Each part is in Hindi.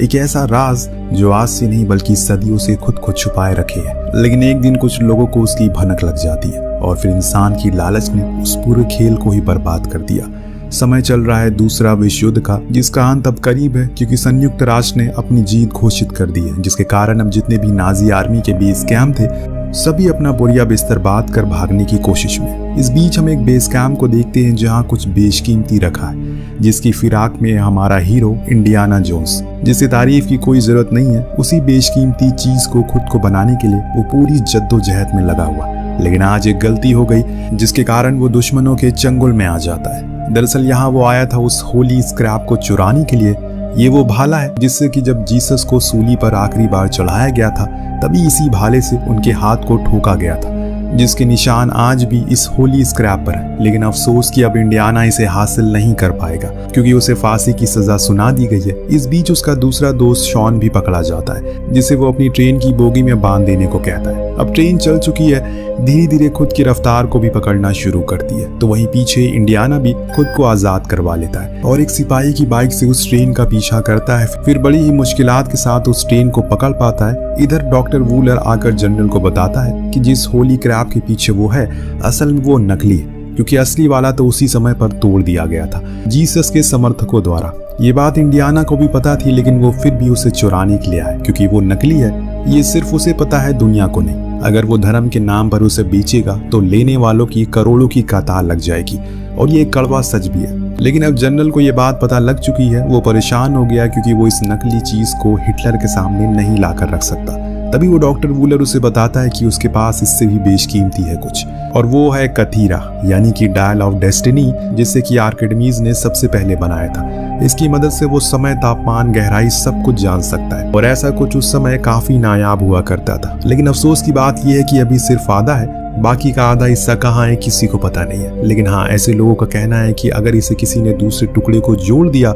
एक ऐसा राज जो आज से नहीं बल्कि सदियों से खुद को छुपाए रखे है। लेकिन एक दिन कुछ लोगों को उसकी भनक लग जाती है और फिर इंसान की लालच ने उस पूरे खेल को ही बर्बाद कर दिया। समय चल रहा है दूसरा विश्व युद्ध का, जिसका अंत अब करीब है क्योंकि संयुक्त राष्ट्र ने अपनी जीत घोषित कर दी है, जिसके कारण अब जितने भी नाजी आर्मी के बेस कैंप थे सभी अपना बोरिया बिस्तर बांध कर भागने की कोशिश में। इस बीच हम एक बेस कैंप को देखते हैं जहां कुछ बेशकीमती रखा है, जिसकी फिराक में हमारा हीरो इंडियाना जोन्स, जिसे तारीफ की कोई जरूरत नहीं है। उसी बेशकीमती चीज को खुद को बनाने के लिए वो पूरी जद्दोजहद में लगा हुआ। लेकिन आज एक गलती हो गई जिसके कारण वो दुश्मनों के चंगुल में आ जाता है। दरअसल यहाँ वो आया था उस होली स्क्रैप को चुराने के लिए। ये वो भाला है जिससे कि जब जीसस को सूली पर आखिरी बार चढ़ाया गया था तभी इसी भाले से उनके हाथ को ठोका गया था, जिसके निशान आज भी इस होली स्क्रैप पर है। लेकिन अफसोस कि अब इंडियाना इसे हासिल नहीं कर पाएगा क्योंकि उसे फांसी की सजा सुना दी गई है। इस बीच उसका दूसरा दोस्त शॉन भी पकड़ा जाता है, जिसे वो अपनी ट्रेन की बोगी में बांध देने को कहता है। अब ट्रेन चल चुकी है, धीरे धीरे खुद की रफ्तार को भी पकड़ना शुरू करती है, तो वहीं पीछे इंडियाना भी खुद को आजाद करवा लेता है और एक सिपाही की बाइक से उस ट्रेन का पीछा करता है। फिर बड़ी ही मुश्किलात के साथ उस ट्रेन को पकड़ पाता है। इधर डॉक्टर वूलर आकर जनरल को बताता है कि जिस होली क्रैप के पीछे वो है असल में वो नकली है, क्योंकि असली वाला तो उसी समय पर तोड़ दिया गया था जीसस के समर्थकों द्वारा। ये बात इंडियाना को भी पता थी, लेकिन वो फिर भी उसे चुराने के लिए आया क्योंकि वो नकली है। ये सिर्फ उसे पता है, दुनिया को नहीं। अगर वो धर्म के नाम पर उसे बेचेगा तो लेने वालों की करोड़ों की कतार लग जाएगी, और ये एक कड़वा सच भी है। लेकिन अब जनरल को ये बात पता लग चुकी है। वो परेशान हो गया क्योंकि वो इस नकली चीज को हिटलर के सामने नहीं लाकर रख सकता। तभी वो डॉक्टर वूलर उसे बताता है कि उसके पास इससे भी बेशकीमती है कुछ, और वो है कथीरा यानी कि डायल ऑफ डेस्टिनी, जिसे कि आर्किमिडीज ने सबसे पहले बनाया था। इसकी मदद से वो समय, तापमान, गहराई सब कुछ जान सकता है, और ऐसा कुछ उस समय काफी नायाब हुआ करता था। लेकिन अफसोस की बात यह है कि अभी सिर्फ आधा है, बाकी का आधा हिस्सा कहाँ है किसी को पता नहीं है। लेकिन हाँ, ऐसे लोगों का कहना है कि अगर इसे किसी ने दूसरे टुकड़े को जोड़ दिया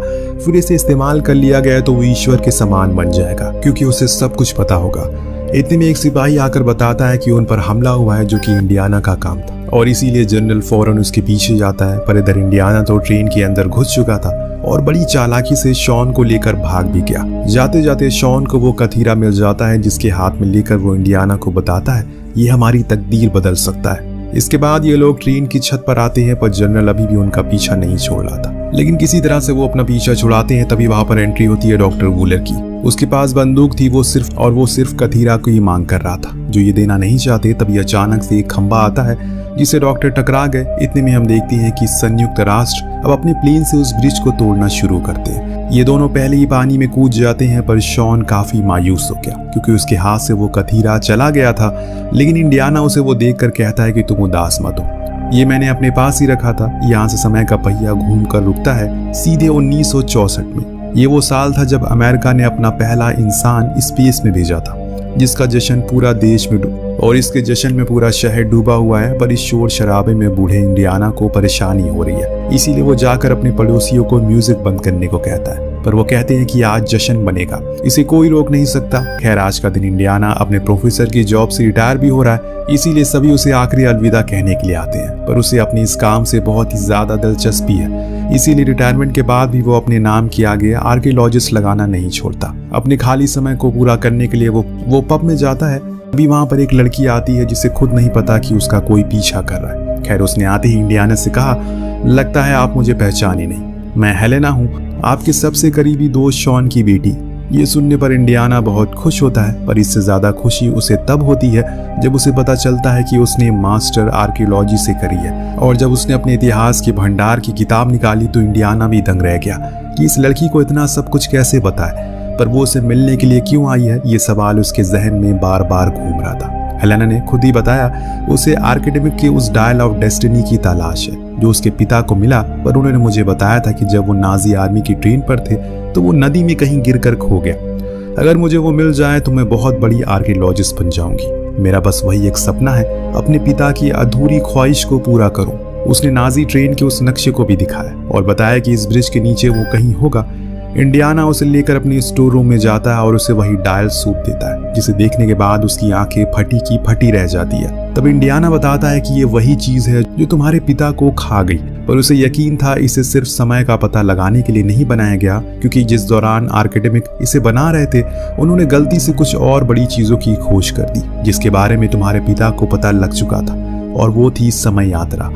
फिर इसे इस्तेमाल कर लिया गया तो वो ईश्वर के समान बन जाएगा, क्योंकि उसे सब कुछ पता होगा। इतने में एक सिपाही आकर बताता है कि उन पर हमला हुआ है, जो कि इंडियाना का काम था, और इसीलिए जनरल फौरन उसके पीछे जाता है। पर इधर इंडियाना तो ट्रेन के अंदर घुस चुका था और बड़ी चालाकी से शॉन को लेकर भाग भी गया। जाते जाते शॉन को वो कथीरा मिल जाता है, जिसके हाथ में लेकर वो इंडियाना को बताता है ये हमारी तकदीर बदल सकता है। इसके बाद ये लोग ट्रेन की छत पर आते हैं, पर जनरल अभी भी उनका पीछा नहीं छोड़ रहा था। लेकिन किसी तरह से वो अपना पीछा छुड़ाते हैं। तभी वहां पर एंट्री होती है डॉक्टर वूलर की। उसके पास बंदूक थी, वो सिर्फ कथीरा को ही मांग कर रहा था, जो ये देना नहीं चाहते। तभी अचानक से एक खंबा आता है जिसे डॉक्टर टकरा गए। इतने में हम देखते हैं कि संयुक्त राष्ट्र अब अपने प्लेन से उस ब्रिज को तोड़ना शुरू करते हैं। ये दोनों पहले ही पानी में कूद जाते हैं, पर शॉन काफी मायूस हो गया क्योंकि उसके हाथ से वो कथीरा चला गया था। लेकिन इंडियाना उसे वो देखकर कहता है कि तुम उदास मत हो, ये मैंने अपने पास ही रखा था। यहाँ से समय का पहिया घूमकर रुकता है सीधे 1964 में। ये वो साल था जब अमेरिका ने अपना पहला इंसान स्पेस में भेजा था, जिसका जश्न पूरा देश में और इसके जश्न में पूरा शहर डूबा हुआ है। पर इस शोर शराबे में बूढ़े इंडियाना को परेशानी हो रही है, इसीलिए वो जाकर अपने पड़ोसियों को म्यूजिक बंद करने को कहता है। पर वो कहते हैं कि आज जश्न बनेगा, इसे कोई रोक नहीं सकता। खैर, आज का दिन इंडियाना अपने प्रोफेसर की जॉब से रिटायर भी हो रहा है, इसीलिए सभी उसे आखिरी अलविदा कहने के लिए आते हैं। पर उसे अपने इस काम से बहुत ही ज्यादा दिलचस्पी है, इसीलिए रिटायरमेंट के बाद भी वो अपने नाम के आगे आर्कियोलॉजिस्ट लगाना नहीं छोड़ता। अपने खाली समय को पूरा करने के लिए वो पब में जाता है। अभी वहां पर एक लड़की आती है जिसे खुद नहीं पता कि उसका कोई पीछा कर रहा है। खैर, उसने आते ही इंडियाना से कहा, लगता है आप मुझे पहचाने नहीं, मैं हेलेना हूँ, आपके सबसे करीबी दोस्त शॉन की बेटी। ये सुनने पर इंडियाना बहुत खुश होता है, पर इससे ज्यादा खुशी उसे तब होती है जब उसे पता चलता है कि उसने मास्टर आर्कियोलॉजी से करी है। और जब उसने अपने इतिहास के भंडार की किताब निकाली तो इंडियाना भी दंग रह गया कि इस लड़की को इतना सब कुछ कैसे पता है। पर वो उसे मिलने के लिए क्यों आई है, ये सवाल उसके जहन में बार बार घूम रहा था। हेलेना ने खुद ही बताया उसे आर्किमिडीज के उस डायल ऑफ डेस्टिनी की तलाश है, जो उसके पिता को मिला। पर उन्होंने मुझे बताया था कि जब वो नाजी आर्मी की ट्रेन पर थे तो वो नदी में कहीं गिरकर खो गया। अगर मुझे वो मिल जाए तो मैं बहुत बड़ी आर्कियोलॉजिस्ट बन जाऊंगी। मेरा बस वही एक सपना है, अपने पिता की अधूरी ख्वाहिश को पूरा करूं। उसने नाजी ट्रेन के उस नक्शे को भी दिखाया और बताया कि इस ब्रिज के नीचे वो कहीं होगा। इंडियाना उसे लेकर अपनी स्टोर रूम में जाता है और उसे वही डायल सूप देता है, जिसे देखने के बाद उसकी आंखें फटी की फटी रह जाती है। तब इंडियाना बताता है कि ये वही चीज है जो तुम्हारे पिता को खा गई, पर उसे यकीन था इसे सिर्फ समय का पता लगाने के लिए नहीं बनाया गया, क्योंकि जिस दौरान आर्किमिडीज इसे बना रहे थे उन्होंने गलती से कुछ और बड़ी चीजों की खोज कर दी, जिसके बारे में तुम्हारे पिता को पता लग चुका था, और वो थी समय यात्रा।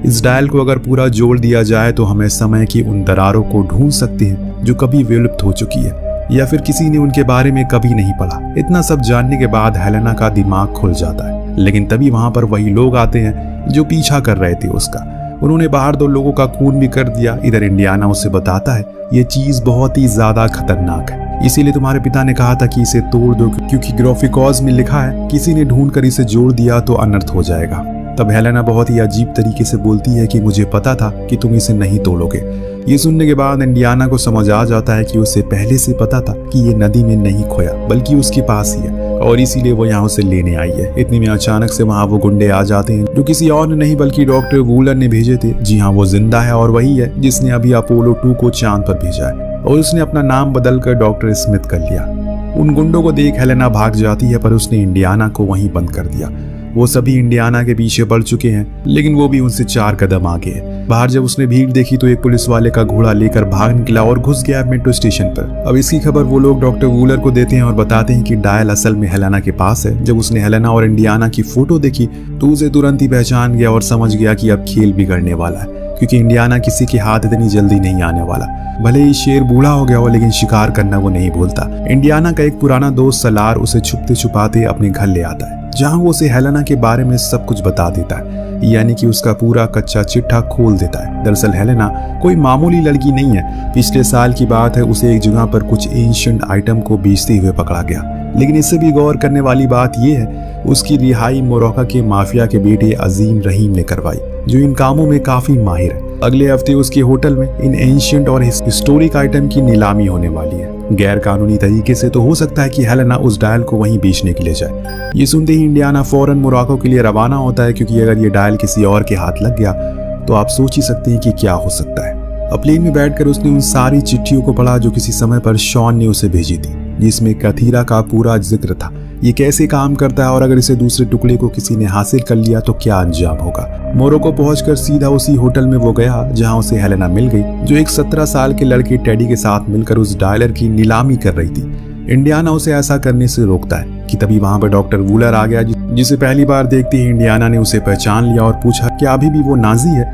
इस डायल को अगर पूरा जोड़ दिया जाए तो हमें समय की उन दरारों को ढूंढ सकते हैं जो कभी विलुप्त हो चुकी है, या फिर किसी ने उनके बारे में कभी नहीं पढ़ा। इतना सब जानने के बाद हेलेना का दिमाग खुल जाता है, लेकिन तभी वहां पर वही लोग आते हैं जो पीछा कर रहे थे उसका। उन्होंने बाहर 2 लोगों का खून भी कर दिया। इधर इंडियाना उसे बताता है ये चीज बहुत ही ज्यादा खतरनाक है, इसीलिए तुम्हारे पिता ने कहा था कि इसे तोड़ दो, क्योंकि ग्राफिकॉज में लिखा है किसी ने ढूंढ कर इसे जोड़ दिया तो अनर्थ हो जाएगा। तब हेलेना बहुत ही अजीब तरीके से बोलती है कि मुझे पता था कि तुम इसे नहीं तोड़ोगे। ये सुनने के बाद इंडियाना को समझ आ जाता है कि उसे पहले से पता था कि ये नदी में नहीं खोया बल्कि उसके पास ही है, और इसीलिए वो यहाँ उसे लेने आई है। इतनी में अचानक से वहाँ वो गुंडे आ जाते हैं जो किसी और ने नहीं बल्कि डॉक्टर वूलर ने भेजे थे। जी हाँ, वो जिंदा है और वही है जिसने अभी अपोलो 2 को चांद पर भेजा है, और उसने अपना नाम बदलकर डॉक्टर स्मिथ कर लिया। उन गुंडों को देख हेलेना भाग जाती है, पर उसने इंडियाना को वहीं बंद कर दिया। वो सभी इंडियाना के पीछे पड़ चुके हैं, लेकिन वो भी उनसे 4 कदम आगे है। बाहर जब उसने भीड़ देखी तो एक पुलिस वाले का घोड़ा लेकर भाग निकला और घुस गया मेट्रो स्टेशन पर। अब इसकी खबर वो लोग डॉक्टर वूलर को देते हैं और बताते हैं कि डायल असल में हेलेना के पास है। जब उसने हेलेना और इंडियाना की फोटो देखी तो उसे तुरंत ही पहचान गया और समझ गया कि अब खेल बिगड़ने वाला है, क्योंकि इंडियाना किसी के हाथ इतनी जल्दी नहीं आने वाला। भले ही शेर बूढ़ा हो गया हो, लेकिन शिकार करना वो नहीं भूलता। इंडियाना का एक पुराना दोस्त सलार उसे छुपते छुपाते अपने घर ले आता है, जहां वो उसे हेलेना के बारे में सब कुछ बता देता है, यानी कि उसका पूरा कच्चा चिट्ठा खोल देता है। दरअसल हेलेना कोई मामूली लड़की नहीं है। पिछले साल की बात है, उसे एक जगह पर कुछ एंशिएंट आइटम को बेचते हुए पकड़ा गया, लेकिन इससे भी गौर करने वाली बात यह है उसकी रिहाई मोरक्को के माफिया के बेटे अजीम रहीम ने करवाई, जो इन कामों में काफी माहिर है। अगले हफ्ते उसके होटल में इन एंशिएंट और हिस्टोरिक आइटम की नीलामी होने वाली है। गैर कानूनी तरीके से तो हो सकता है कि हेलेना उस डायल को वहीं बेचने के लिए जाए। ये सुनते ही इंडियाना फौरन मोरक्को के लिए रवाना होता है, क्योंकि अगर ये डायल किसी और के हाथ लग गया तो आप सोच ही सकते हैं कि क्या हो सकता है। अब प्लेन में बैठकर उसने उन सारी चिट्ठियों को पढ़ा जो किसी समय पर शॉन ने उसे भेजी थी, जिसमें कथीरा का पूरा जिक्र था। ये कैसे काम करता है और अगर इसे दूसरे टुकड़े को किसी ने हासिल कर लिया तो क्या अंजाम होगा। मोरक्को पहुंचकर सीधा उसी होटल में वो गया जहां उसे हेलेना मिल गई, जो एक 17 साल के लड़के टेडी के साथ मिलकर उस डायलर की नीलामी कर रही थी। इंडियाना उसे ऐसा करने से रोकता है कि तभी वहां पर डॉक्टर वूलर आ गया, जिसे पहली बार देखते ही इंडियाना ने उसे पहचान लिया और पूछा कि अभी भी वो नाजी है,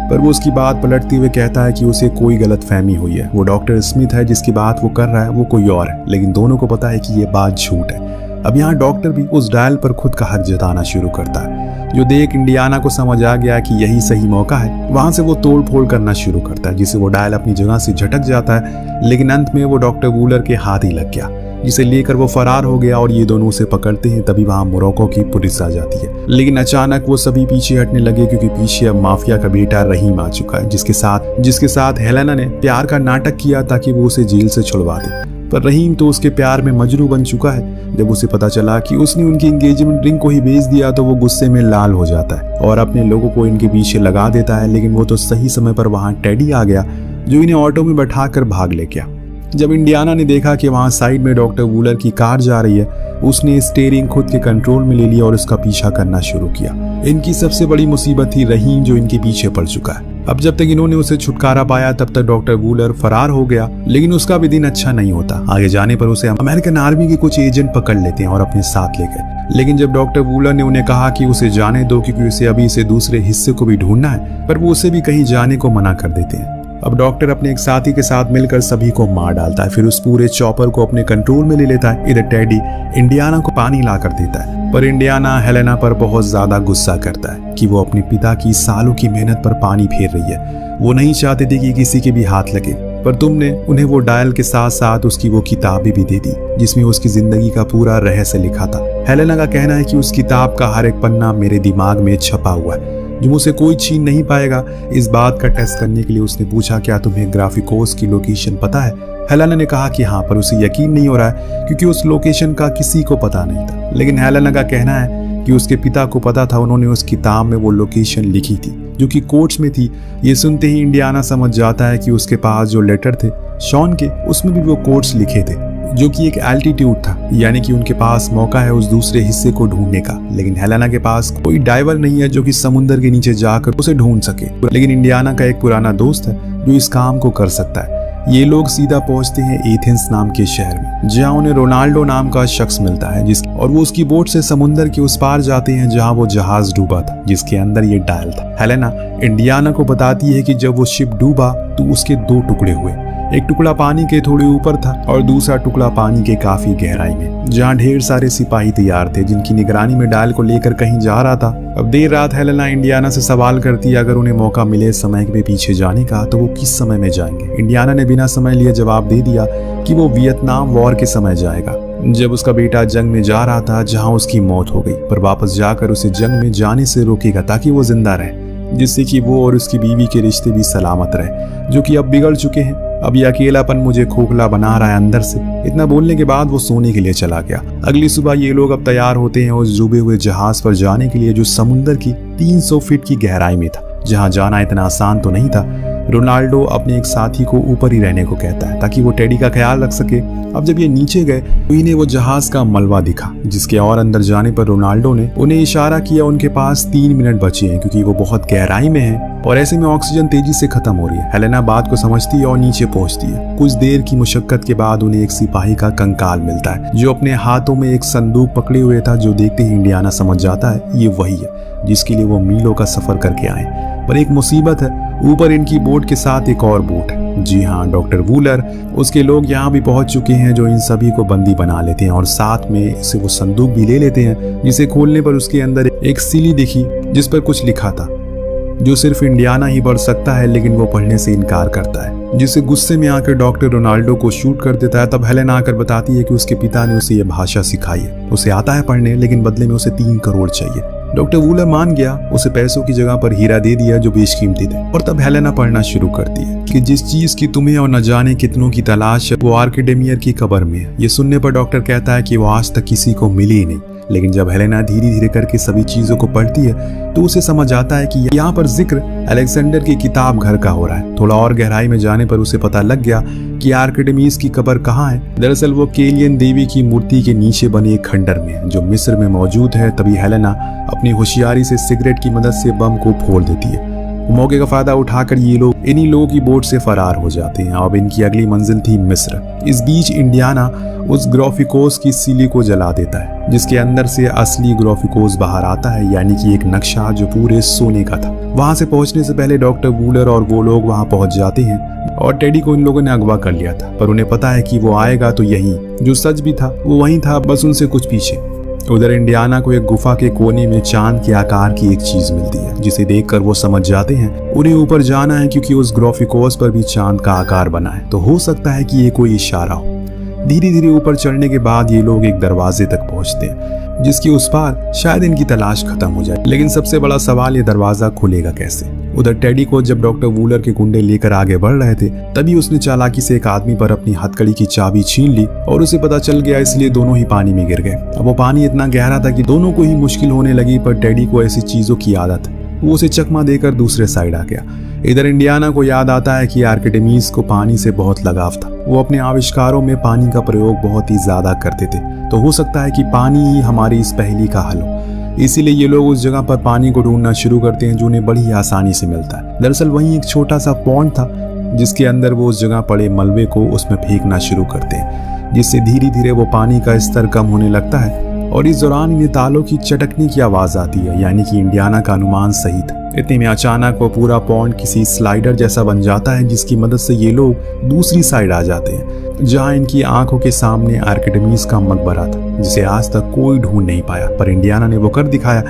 पर वो उसकी बात पलटते हुए कहता है कि उसे कोई गलतफहमी हुई है। वो डॉक्टर स्मिथ है जिसकी बात वो कर रहा है, वो कोई और है, लेकिन दोनों को पता है कि ये बात झूठ है। अब यहाँ डॉक्टर भी उस डायल पर खुद का हक जताना शुरू करता है, जो देख इंडियाना को समझ आ गया कि यही सही मौका है। वहां से वो तोड़ फोड़ करना शुरू करता है, जिससे वो डायल अपनी जगह से झटक जाता है, लेकिन अंत में वो डॉक्टर वूलर के हाथ ही लग गया, जिसे लेकर वो फरार हो गया और ये दोनों उसे पकड़ते हैं। तभी वहां मोरक्को की पुलिस आ जाती है, लेकिन अचानक वो सभी पीछे हटने लगे, क्योंकि पीछे अब माफिया का बेटा रहीम आ चुका है, जिसके साथ हेलेना ने प्यार का नाटक किया ताकि वो उसे जेल से छुड़वा दे। पर रहीम तो उसके प्यार में मजनू बन चुका है। जब उसे पता चला कि उसने उनकी एंगेजमेंट रिंग को ही बेच दिया तो वो गुस्से में लाल हो जाता है और अपने लोगों को इनके पीछे लगा देता है। लेकिन वो तो सही समय पर वहां टेडी आ गया, जो इन्हें ऑटो में बैठाकर भाग ले गया। जब इंडियाना ने देखा कि वहां साइड में डॉक्टर वूलर की कार जा रही है, उसने स्टीयरिंग खुद के कंट्रोल में ले लिया और उसका पीछा करना शुरू किया। इनकी सबसे बड़ी मुसीबत थी रहीम, जो इनके पीछे पड़ चुका है। अब जब तक इन्होंने उसे छुटकारा पाया तब तक डॉक्टर वूलर फरार हो गया, लेकिन उसका भी दिन अच्छा नहीं होता। आगे जाने पर उसे अमेरिकन आर्मी के कुछ एजेंट पकड़ लेते हैं और अपने साथ ले गए। लेकिन जब डॉक्टर वूलर ने उन्हें कहा कि उसे जाने दो क्योंकि उसे अभी इसे दूसरे हिस्से को भी ढूंढना है, पर वो उसे भी कहीं जाने को मना कर देते हैं। अब डॉक्टर अपने एक साथी के साथ मिलकर सभी को मार डालता है, फिर उस पूरे चॉपर को अपने कंट्रोल में ले लेता है। इधर टेडी इंडियाना को पानी ला कर देता है, पर इंडियाना हेलेना पर बहुत ज्यादा गुस्सा करता है कि वो अपने पिता की सालों की मेहनत पर पानी फेर रही है। वो नहीं चाहते थे कि किसी के भी हाथ लगे, पर तुमने उन्हें वो डायल के साथ साथ उसकी वो किताबें भी दे दी जिसमें उसकी जिंदगी का पूरा रहस्य लिखा था। हेलेना का कहना है कि उस किताब का हर एक पन्ना मेरे दिमाग में छपा हुआ है, जो मुझे कोई छीन नहीं पाएगा। इस बात का टेस्ट करने के लिए उसने पूछा, क्या तुम्हें ग्राफिकोस की लोकेशन पता है? हेलेना ने कहा कि हाँ, पर उसे यकीन नहीं हो रहा है क्योंकि उस लोकेशन का किसी को पता नहीं था। लेकिन हेलेना का कहना है कि उसके पिता को पता था, उन्होंने उस किताब में वो लोकेशन लिखी थी जो कि कोर्ट्स में थी। ये सुनते ही इंडियाना समझ जाता है कि उसके पास जो लेटर थे शॉन के, उसमें भी वो कोर्ट्स लिखे थे, जो कि एक एल्टीट्यूड था, यानी कि उनके पास मौका है उस दूसरे हिस्से को ढूंढने का। लेकिन हेलेना के पास कोई डाइवर नहीं है जो कि समुद्र के नीचे जाकर उसे ढूंढ सके। लेकिन इंडियाना का एक पुराना दोस्त है जो इस काम को कर सकता है। ये लोग सीधा पहुंचते हैं एथेंस नाम के शहर में, जहां उन्हें रोनाल्डो नाम का शख्स मिलता है और वो उसकी बोट से समुद्र के उस पार जाते हैं जहां वो जहाज डूबा था, जिसके अंदर ये डायल था। हेलेना इंडियाना को बताती है कि जब वो शिप डूबा तो उसके 2 टुकड़े हुए, एक टुकड़ा पानी के थोड़े ऊपर था और दूसरा टुकड़ा पानी के काफी गहराई में, जहां ढेर सारे सिपाही तैयार थे जिनकी निगरानी में डायल को लेकर कहीं जा रहा था। अब देर रात हेलेना इंडियाना से सवाल करती है अगर उन्हें मौका मिले समय में पीछे जाने का तो वो किस समय में जाएंगे। इंडियाना ने बिना समय लिए जवाब दे दिया कि वो वियतनाम वॉर के समय जाएगा, जब उसका बेटा जंग में जा रहा था जहां उसकी मौत हो गई, पर वापस जाकर उसे जंग में जाने से रोकेगा ताकि वो जिंदा रहे, जिससे कि वो और उसकी बीवी के रिश्ते भी सलामत रहे, जो कि अब बिगड़ चुके हैं। अब ये अकेलापन मुझे खोखला बना रहा है अंदर से। इतना बोलने के बाद वो सोने के लिए चला गया। अगली सुबह ये लोग अब तैयार होते हैं उस डूबे हुए जहाज पर जाने के लिए, जो समुद्र की 300 फीट की गहराई में था, जहां जाना इतना आसान तो नहीं था। रोनाल्डो अपने एक साथी को ऊपर ही रहने को कहता है ताकि वो टेडी का ख्याल रख सके। अब जब ये नीचे गए तो इन्हें वो जहाज का मलबा दिखा, जिसके और अंदर जाने पर रोनाल्डो ने उन्हें इशारा किया उनके पास 3 मिनट बचे हैं, क्योंकि वो बहुत गहराई में है और ऐसे में ऑक्सीजन तेजी से खत्म हो रही है। हेलेना बात को समझती है और नीचे पहुंचती है। कुछ देर की मुशक्कत के बाद उन्हें एक सिपाही का कंकाल मिलता है, जो अपने हाथों में एक संदूक पकड़े हुए था, जो देखते ही इंडियाना समझ जाता है ये वही है जिसके लिए वो मीलों का सफर करके आए। पर एक मुसीबत है, ऊपर इनकी बोट के साथ एक और बोट है। जी हाँ, डॉक्टर वूलर, उसके लोग यहाँ भी पहुंच चुके हैं, जो इन सभी को बंदी बना लेते हैं और साथ में से वो संदूक भी ले लेते हैं, जिसे खोलने पर उसके अंदर एक सीली दिखी जिस पर कुछ लिखा था, जो सिर्फ इंडियाना ही पढ़ सकता है, लेकिन वो पढ़ने से इनकार करता है, जिससे गुस्से में आकर डॉक्टर रोनाल्डो को शूट कर देता है। तब हेलेना आकर बताती है कि उसके पिता ने उसे ये भाषा सिखाई है, उसे आता है पढ़ने, लेकिन बदले में उसे 3 करोड़ चाहिए। डॉक्टर वूलर मान गया, उसे पैसों की जगह पर हीरा दे दिया जो बेशकीमती थे। और तब हेलेना पढ़ना शुरू करती है कि जिस चीज की तुम्हें और न जाने कितनों की तलाश है वो आर्किडेमियर की कब्र में है। ये सुनने पर डॉक्टर कहता है कि वो आज तक किसी को मिली ही नहीं। लेकिन जब हेलेना धीरे धीरे करके सभी चीजों को पढ़ती है तो उसे समझ आता है कि यहाँ पर जिक्र अलेक्जेंडर की किताब घर का हो रहा है। थोड़ा और गहराई में जाने पर उसे पता लग गया कि आर्किडेमीज की कब्र कहाँ है। दरअसल वो केलियन देवी की मूर्ति के नीचे बने एक खंडर में है, जो मिस्र में मौजूद है। तभी हेलेना अपनी होशियारी से सिगरेट की मदद से बम को फोड़ देती है। मौके का फायदा उठाकर ये लोग इन्हीं लोगों की बोट से फरार हो जाते हैं। अब इनकी अगली मंजिल थी मिस्र। इस बीच इंडियाना उस ग्राफिकोस की सीली को जला देता है, जिसके अंदर से असली ग्राफिकोस बाहर आता है, यानी कि एक नक्शा जो पूरे सोने का था। वहां से पहुंचने से पहले डॉक्टर वूलर और वो लोग वहां पहुंच जाते हैं और टेडी को इन लोगों ने अगवा कर लिया था, पर उन्हें पता है कि वो आएगा तो यही, जो सच भी था वो वही था, बस उनसे कुछ पीछे। उधर इंडियाना को एक गुफा के कोने में चांद के आकार की एक चीज मिलती है, जिसे देखकर वो समझ जाते हैं उन्हें ऊपर जाना है, क्योंकि उस ग्राफिकोस पर भी चांद का आकार बना है, तो हो सकता है कि ये कोई इशारा हो। धीरे धीरे ऊपर चढ़ने के बाद ये लोग एक दरवाजे तक पहुंचते हैं, जिसकी उस पार शायद इनकी तलाश खत्म हो जाए। लेकिन सबसे बड़ा सवाल, ये दरवाजा खुलेगा कैसे। उधर टेडी को जब डॉक्टर वूलर के गुंडे लेकर आगे बढ़ रहे थे, तभी उसने चालाकी से एक आदमी पर अपनी हथकड़ी की चाबी छीन ली और उसे पता चल गया, इसलिए दोनों ही पानी में गिर गए। अब वो पानी इतना गहरा था कि दोनों को ही मुश्किल होने लगी, पर टेडी को ऐसी चीजों की आदत है, वो उसे चकमा देकर दूसरे साइड आ गया। इधर इंडियाना को याद आता है कि आर्किडेमीज को पानी से बहुत लगाव था। वो अपने आविष्कारों में पानी का प्रयोग बहुत ही ज्यादा करते थे, तो हो सकता है कि पानी ही हमारी इस पहेली का हल हो। इसीलिए ये लोग उस जगह पर पानी को ढूंढना शुरू करते हैं, जो उन्हें बड़ी ही आसानी से मिलता है। दरअसल वहीं एक छोटा सा पॉन्ड था, जिसके अंदर वो उस जगह पड़े मलबे को उसमें फेंकना शुरू करते हैं, जिससे धीरे धीरे वो पानी का स्तर कम होने लगता है। और इस दौरान इन्हें तालों की चटकने की आवाज आती है, यानी कि इंडियाना का अनुमान सही था। इतने में अचानक वो पूरा पॉन्ड किसी स्लाइडर जैसा बन जाता है, जिसकी मदद से ये लोग दूसरी साइड आ जाते हैं, जहां इनकी आंखों के सामने आर्किडेमीज का मकबरा था, जिसे आज तक कोई ढूंढ नहीं पाया, पर इंडियाना ने वो कर दिखाया।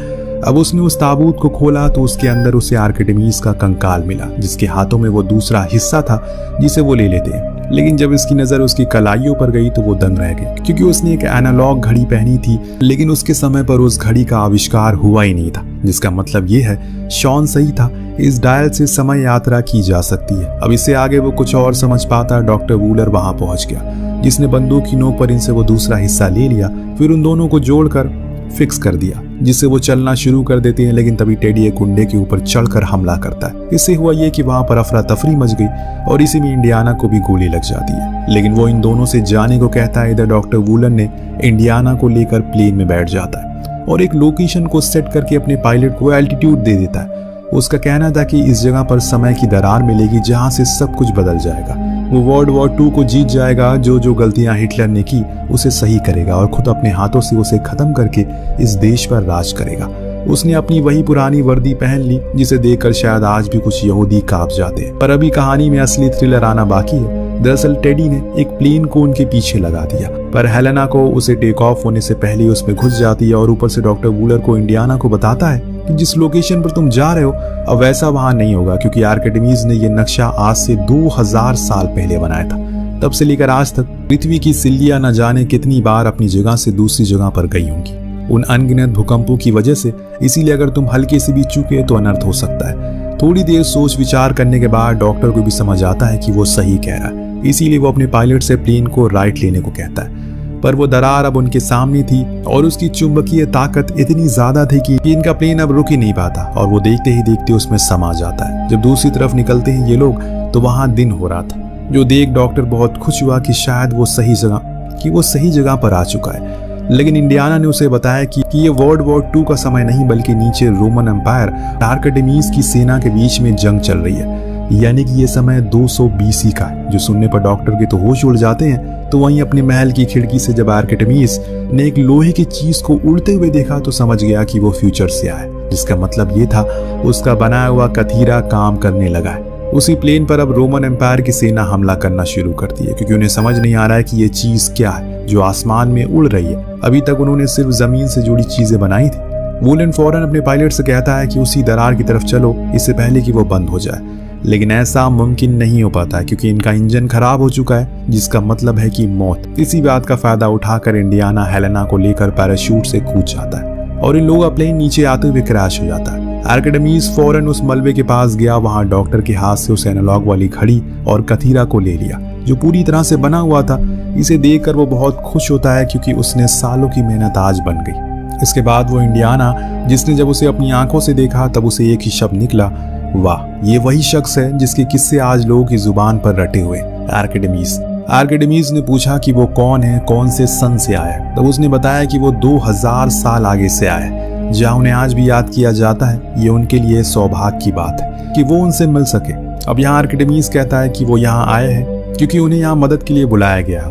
अब उसने उस ताबूत को खोला तो उसके अंदर उसे आर्किडेमीज का कंकाल मिला, जिसके हाथों में वो दूसरा हिस्सा था जिसे वो ले लेते हैं। लेकिन जब इसकी नजर उसकी कलाइयों पर गई तो वो दंग रह गए, क्योंकि उसने एक एनालॉग घड़ी पहनी थी, लेकिन उसके समय पर उस घड़ी का आविष्कार हुआ ही नहीं था, जिसका मतलब ये है शॉन सही था, इस डायल से समय यात्रा की जा सकती है। अब इससे आगे वो कुछ और समझ पाता, डॉक्टर वूलर वहां पहुंच गया, जिसने बंदूक की नोक पर इनसे वो दूसरा हिस्सा ले लिया, फिर उन दोनों को जोड़कर फिक्स कर दिया। जिससे वो चलना शुरू कर देती हैं, लेकिन तभी टेडी एक गुंडे के ऊपर चढ़कर हमला करता है। इससे हुआ ये कि वहां पर अफरा तफरी मच गई और इसी में इंडियाना को भी गोली लग जाती है। लेकिन वो इन दोनों से जाने को कहता है। इधर डॉक्टर वुलन ने इंडियाना को लेकर प्लेन में बैठ जाता है और एक लोकेशन को सेट करके अपने पायलट को एल्टीट्यूड दे देता है। उसका कहना था कि इस जगह पर समय की दरार मिलेगी जहां से सब कुछ बदल जाएगा। वो वर्ल्ड वॉर 2 को जीत जाएगा, जो गलतियां हिटलर ने की उसे सही करेगा और खुद अपने हाथों से उसे खत्म करके इस देश पर राज करेगा। उसने अपनी वही पुरानी वर्दी पहन ली जिसे देखकर शायद आज भी कुछ यहूदी कांप जाते हैं। पर अभी कहानी में असली थ्रिलर आना बाकी है। दरअसल टेडी ने एक प्लेन को उनके पीछे लगा दिया, पर हेलेना को उसे टेक ऑफ होने से पहले ही उसमें घुस जाती है और ऊपर से डॉक्टर वूलर को इंडियाना को बताता है कि जिस लोकेशन पर तुम जा रहे हो अब वैसा वहां नहीं होगा, क्योंकि आर्किमिडीज ने यह नक्शा आज से 2000 साल पहले बनाया था। तब से लेकर आज तक पृथ्वी की सिल्लियां न जाने कितनी बार अपनी जगह से दूसरी जगह पर गई होंगी, उन अनगिनत भूकंपों की वजह से। इसीलिए अगर तुम हल्के से भी चूके तो अनर्थ हो सकता है। थोड़ी देर सोच विचार करने के बाद डॉक्टर को भी समझ आता है कि वो सही कह रहा है। इसीलिए वो अपने पायलट से प्लेन को राइट लेने को कहता है। पर वो दरार अब उनके सामने थी और उसकी चुंबकीय ताकत इतनी ज्यादा थी कि इनका प्लेन अब रुक ही नहीं पाता और वो देखते ही देखते उसमें समा जाता है। जब दूसरी तरफ निकलते हैं ये लोग तो वहां दिन हो रहा था, जो देख डॉक्टर बहुत खुश हुआ कि शायद वो सही जगह पर आ चुका है। लेकिन इंडियाना ने उसे बताया कि ये वर्ल्ड वॉर 2 का समय नहीं बल्कि नीचे रोमन एम्पायर आर्किमिडीज की सेना के बीच में जंग चल रही है, यानी कि ये समय 200 BC का है। जो सुनने पर डॉक्टर के तो होश उड़ जाते हैं। तो वहीं अपने महल की खिड़की से जब आर्किमिडीज ने एक लोहे की चीज को उड़ते हुए देखा तो समझ गया कि वो फ्यूचर से आया है, जिसका मतलब ये था उसका बनाया हुआ कथीरा काम करने लगा है। उसी प्लेन पर अब रोमन एम्पायर की सेना हमला करना शुरू करती है, क्योंकि उन्हें समझ नहीं आ रहा है कि ये चीज क्या है जो आसमान में उड़ रही है। अभी तक उन्होंने सिर्फ जमीन से जुड़ी चीजें बनाई थी। वुलन फौरन अपने पायलट से कहता है कि उसी दरार की तरफ चलो, इससे पहले कि वो बंद हो जाए। लेकिन ऐसा मुमकिन नहीं हो पाता क्योंकि इनका इंजन खराब हो चुका है, जिसका मतलब है कि मौत। इसी बात का फायदा उठाकर इंडियाना हेलेना को लेकर पैराशूट से कूद जाता है और इन लोगों का प्लेन नीचे आते हुए क्रैश हो जाता है। आर्किमिडीज फौरन उस मलबे के पास गया, वहां डॉक्टर के हाथ से उस एनालॉग वाली घड़ी और कथीरा को ले लिया जो पूरी तरह से बना हुआ था। इसे देखकर वो बहुत खुश होता है क्योंकि उसने सालों की मेहनत आज बन गई। इसके बाद वो इंडियाना, जिसने जब उसे अपनी आंखों से देखा तब उसे एक ही शब्द निकला, वाह, ये वही शख्स है जिसके किस्से आज लोगों की जुबान पर रटे हुए, आर्किमिडीज ने पूछा कि वो कौन है, कौन से सन से आया। तब उसने बताया कि वो 2000 साल आगे से आया है, जहाँ उन्हें आज भी याद किया जाता है। ये उनके लिए सौभाग्य की बात है कि वो उनसे मिल सके। अब यहाँ आर्किमिडीज कहता है कि वो यहाँ आए हैं क्योंकि उन्हें यहाँ मदद के लिए बुलाया गया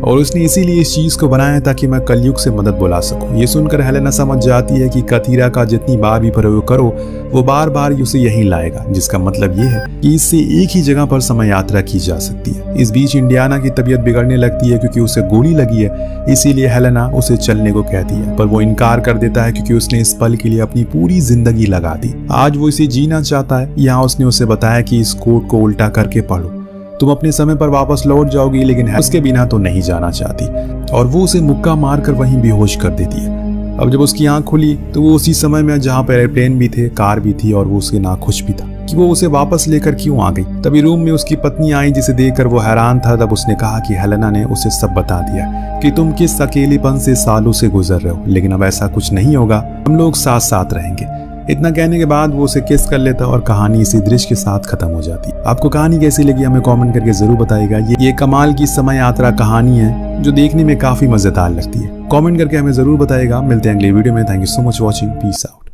और उसने इसीलिए इस चीज को बनाया ताकि मैं कलयुग से मदद बुला सकूं। ये सुनकर हेलेना समझ जाती है कि कथीरा का जितनी बार भी प्रयोग करो वो बार बार उसे यहीं लाएगा, जिसका मतलब ये है कि इससे एक ही जगह पर समय यात्रा की जा सकती है। इस बीच इंडियाना की तबीयत बिगड़ने लगती है क्योंकि उसे गोली लगी है, इसीलिए हेलेना उसे चलने को कहती है, पर वो इनकार कर देता है क्योंकि उसने इस पल के लिए अपनी पूरी जिंदगी लगा दी। आज वो इसे जीना चाहता है। यहाँ उसने उसे बताया कि इस कोड को उल्टा करके पढ़ो, तुम अपने समय पर वापस लौट जाओगी, लेकिन उसके बिना तो नहीं जाना चाहती और वो उसे मुक्का मारकर वहीं बेहोश कर देती है। अब जब उसकी आंख खुली तो वो उसी समय में जहाँ पर एयरप्लेन भी थे, कार भी थी और वो उसके नाखुश भी था कि वो उसे वापस लेकर क्यों आ गई। तभी रूम में उसकी पत्नी आई जिसे देखकर वो हैरान था। तब उसने कहा कि हेलेना ने उसे सब बता दिया कि तुम किस अकेलेपन से सालों से गुजर रहे हो, लेकिन अब ऐसा कुछ नहीं होगा, हम लोग साथ साथ रहेंगे। इतना कहने के बाद वो उसे किस कर लेता और कहानी इसी दृश्य के साथ खत्म हो जाती। आपको कहानी कैसी लगी हमें कमेंट करके जरूर बताइएगा। ये कमाल की समय यात्रा कहानी है जो देखने में काफी मजेदार लगती है। कमेंट करके हमें जरूर बताइएगा। मिलते हैं अगले वीडियो में। Thank you so much watching. Peace out.